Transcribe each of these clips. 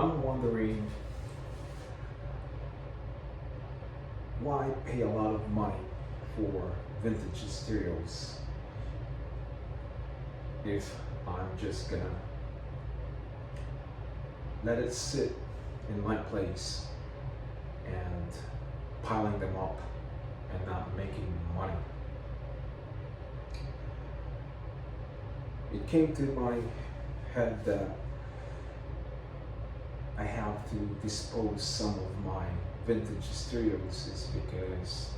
I'm wondering why pay a lot of money for vintage stereos if I'm just gonna let it sit in my place and piling them up and not making money. It came to my head that I have to dispose some of my vintage stereos is because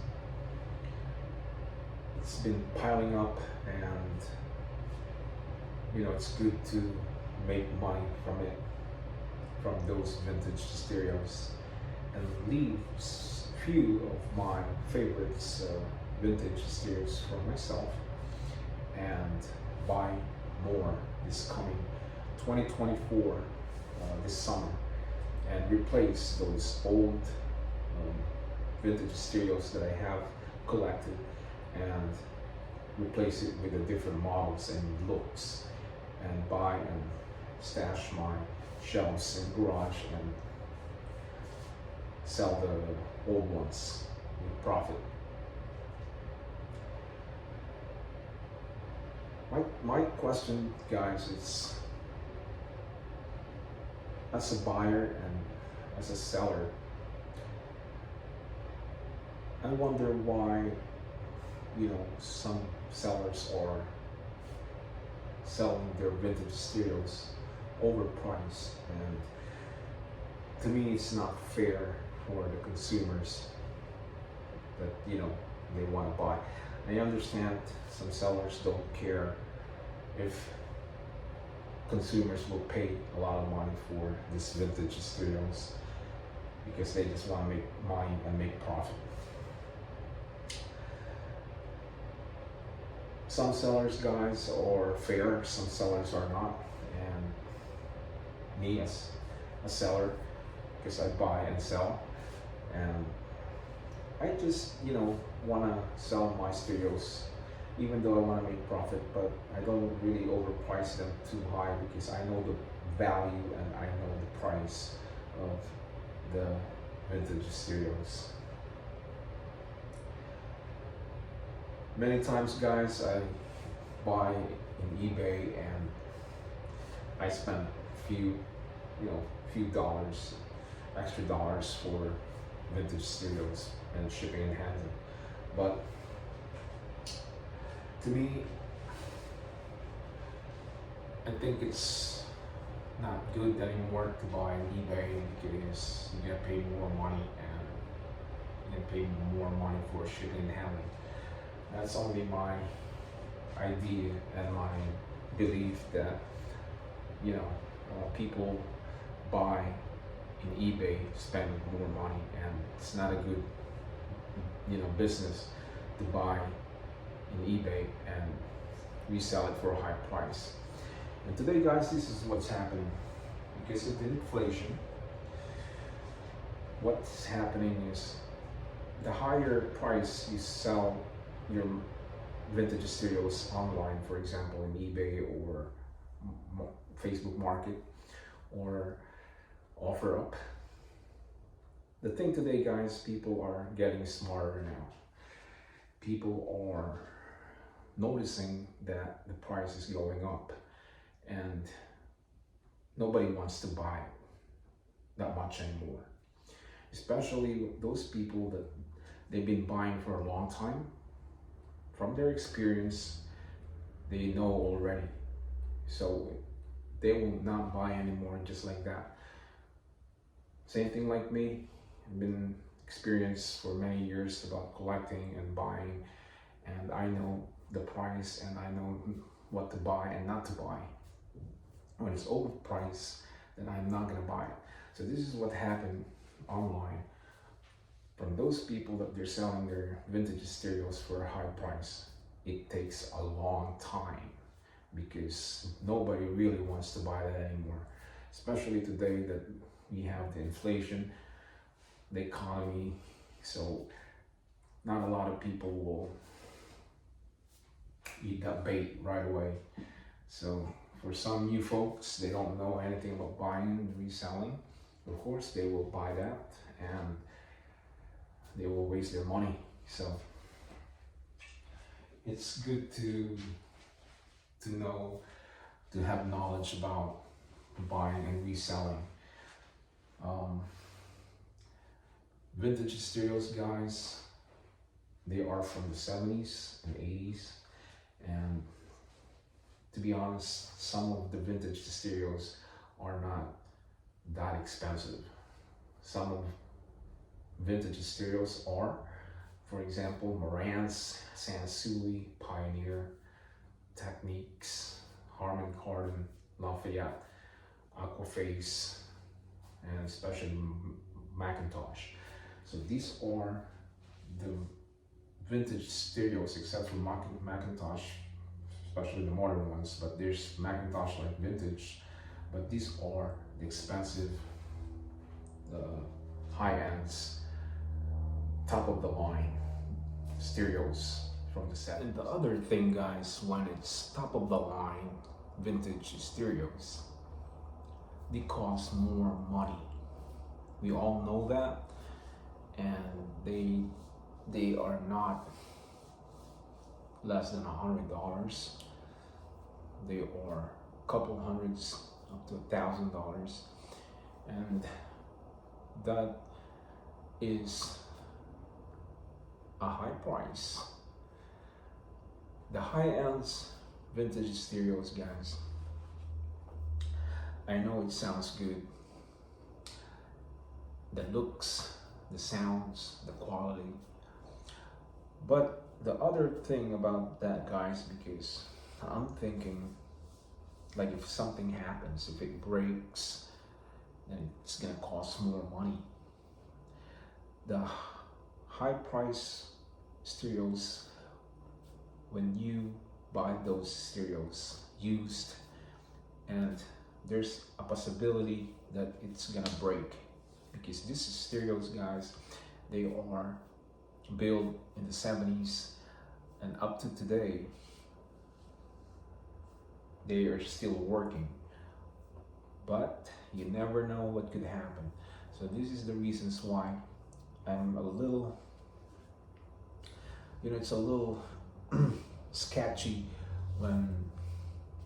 it's been piling up, and it's good to make money from it, from those vintage stereos, and leave few of my favorites vintage stereos for myself and buy more this coming 2024 this summer, and replace those old vintage stereos that I have collected and replace it with the different models and looks, and buy and stash my shelves in garage and sell the old ones with profit. My question, guys, is as a buyer and as a seller, I wonder why some sellers are selling their vintage stereos overpriced, and to me it's not fair for the consumers that they want to buy. I understand some sellers don't care if consumers will pay a lot of money for these vintage stereos because they just want to make money and make profit. Some sellers, guys, are fair, some sellers are not, and me as a seller, because I buy and sell, and I just want to sell my stereos even though I want to make profit, but I don't really overprice them too high because I know the value and I know the price of the vintage stereos. Many times, guys, I buy in eBay and I spend few dollars, extra dollars for vintage stereos and shipping and handling. But to me, I think it's not good anymore to buy on eBay because you're gonna pay more money and you're gonna pay more money for shipping and handling. That's only my idea and my belief that people buy in eBay spend more money, and it's not a good business to buy in eBay and resell it for a high price. And today, guys, this is what's happening because of the inflation. What's happening is the higher price you sell your vintage stereos online, for example, in eBay or Facebook Market or OfferUp. The thing today, guys, people are getting smarter now. People are noticing that the price is going up and nobody wants to buy that much anymore. Especially those people that they've been buying for a long time. From their experience, they know already. So they will not buy anymore just like that. Same thing like me. I've been experienced for many years about collecting and buying, and I know the price and I know what to buy and not to buy. When it's overpriced, then I'm not gonna buy it. So this is what happened online from those people that they're selling their vintage stereos for a high price. It takes a long time because nobody really wants to buy that anymore, especially today that we have the inflation, the economy, so not a lot of people will eat that bait right away. So for some new folks, they don't know anything about buying and reselling, of course they will buy that and they will waste their money. So it's good to know, to have knowledge about buying and reselling. Um, Vintage stereos, guys, they are from the 70s and 80s, and to be honest, some of the vintage stereos are not that expensive. Some of vintage stereos are, for example, Marantz, Sansui, Pioneer, Techniques, Harman Kardon, Lafayette, Aquaface, and especially Macintosh. So these are the vintage stereos, except for Macintosh, especially the modern ones. But there's Macintosh like vintage, but these are the expensive, the high ends, top of the line stereos from the set. And the other thing, guys, when it's top of the line vintage stereos, they cost more money. We all know that, and they are not less than $100. They are a couple hundreds up to $1,000, and that is a high price. The high-end vintage stereos, guys, I know it sounds good. The looks, the sounds, the quality. But the other thing about that, guys, because I'm thinking, like, if something happens, if it breaks, then it's gonna cost more money. The high price stereos, when you buy those stereos used, and there's a possibility that it's gonna break, because these stereos, guys, they are built in the 70s and up to today they are still working, but you never know what could happen. So this is the reasons why I'm a little, it's a little sketchy when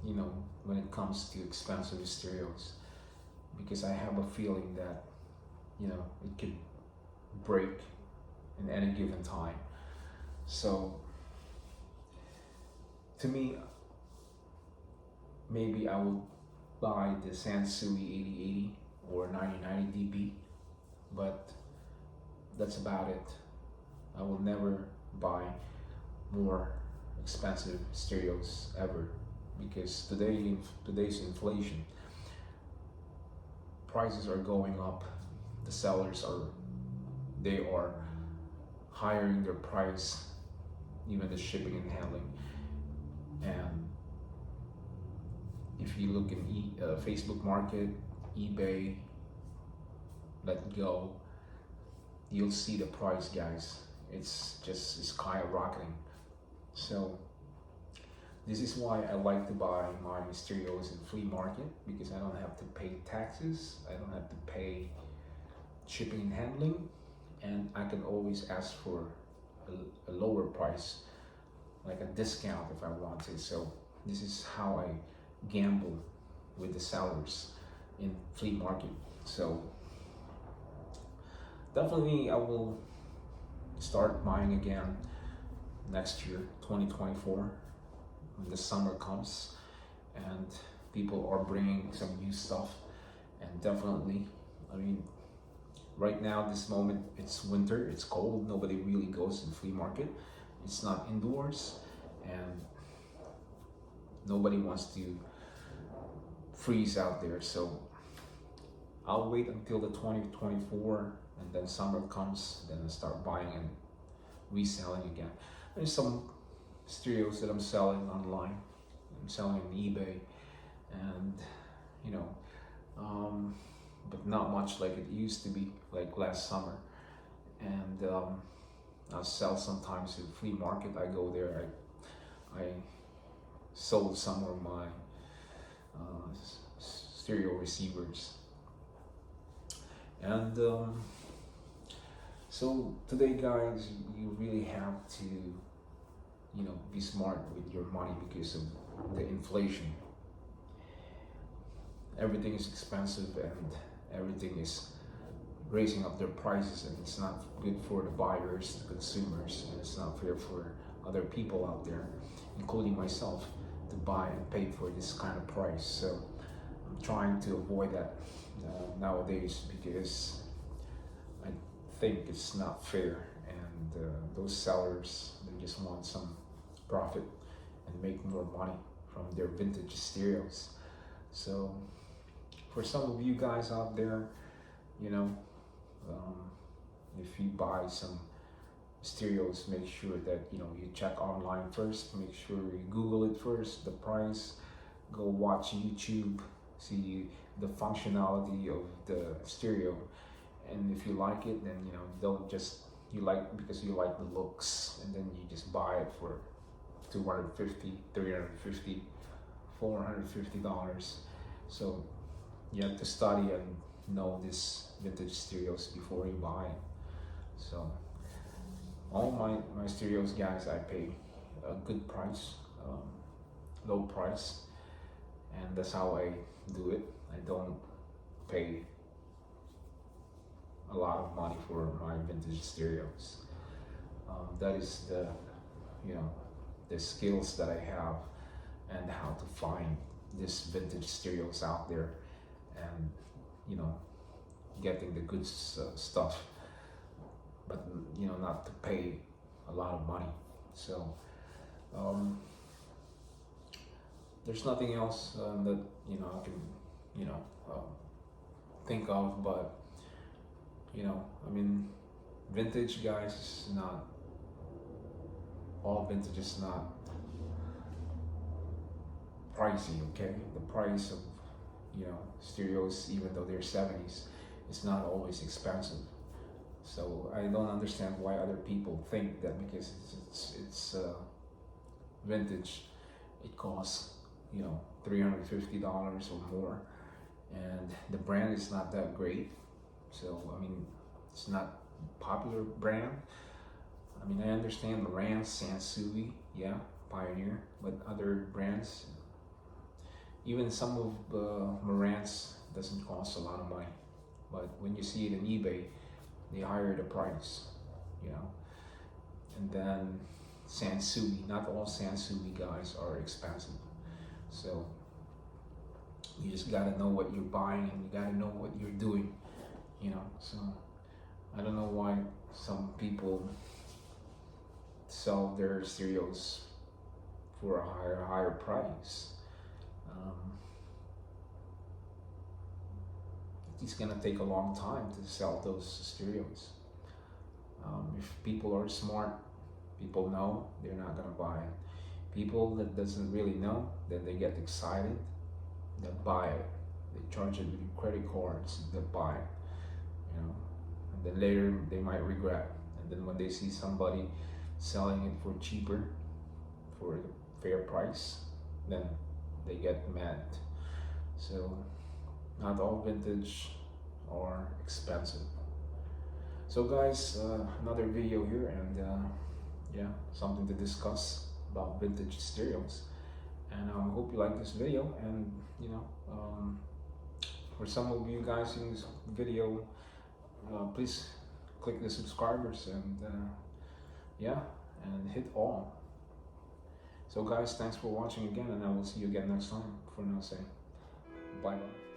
when it comes to expensive stereos, because I have a feeling that it could break in any given time. So to me, maybe I will buy the Sansui 8080 or 9090 DB, but that's about it. I will never buy more expensive stereos ever, because today's inflation, prices are going up. The sellers are hiring their price, even the shipping and handling. And if you look in Facebook Market, eBay, Let Go, you'll see the price, guys. It's skyrocketing. So this is why I like to buy my stereos in flea market, because I don't have to pay taxes, I don't have to pay shipping and handling, and I can always ask for a lower price, like a discount if I want to. So this is how I gamble with the sellers in flea market. So definitely I will start buying again next year, 2024, when the summer comes and people are bringing some new stuff. And definitely, right now, this moment, it's winter, it's cold, nobody really goes to the flea market. It's not indoors, and nobody wants to freeze out there. So I'll wait until the 2024, and then summer comes, then I start buying and reselling again. There's some stereos that I'm selling online. I'm selling on eBay, and but not much like it used to be, like last summer. And I sell sometimes at the flea market. I go there. I sold some of my stereo receivers. And so today, guys, you really have to, be smart with your money because of the inflation. Everything is expensive and everything is raising up their prices, and it's not good for the buyers, the consumers, and it's not fair for other people out there, including myself, to buy and pay for this kind of price. So I'm trying to avoid that nowadays because I think it's not fair, and those sellers, they just want some profit and make more money from their vintage stereos. So for some of you guys out there, you know, if you buy some stereos, make sure that you check online first. Make sure you Google it first, the price. Go watch YouTube, see the functionality of the stereo, and if you like it, then don't just because you like the looks, and then you just buy it for $250, $350, $450. So you have to study and know this vintage stereos before you buy it. So all my stereos, guys, I pay a good price, low price, and that's how I do it. I don't pay a lot of money for my vintage stereos. That is the skills that I have, and how to find this vintage stereos out there, and getting the good stuff, but not to pay a lot of money. So there's nothing else that I can think of, but vintage, guys, is not all vintage is not pricey. Okay, the price of stereos, even though they're 70s, it's not always expensive. So I don't understand why other people think that because it's vintage, it costs $350 or more, and the brand is not that great. So it's not popular brand. I understand Marantz, Sansui, yeah, Pioneer, but other brands, even some of Marantz doesn't cost a lot of money. But when you see it in eBay, they higher the price, And then Sansui, not all Sansui guys are expensive. So you just gotta know what you're buying, and you gotta know what you're doing, So I don't know why some people sell their stereos for a higher price. It's gonna take a long time to sell those stereos. If people are smart, people know, they're not gonna buy it. People that doesn't really know, then they get excited, they buy it. They charge it with credit cards, they buy it, And then later they might regret. And then when they see somebody selling it for cheaper, for the fair price, then they get mad. So not all vintage are expensive. So guys, another video here, and yeah, something to discuss about vintage stereos. And I hope you like this video, and for some of you guys in this video, please click the subscribers, and yeah, and hit all. So guys, thanks for watching again, and I will see you again next time. For now, say bye bye.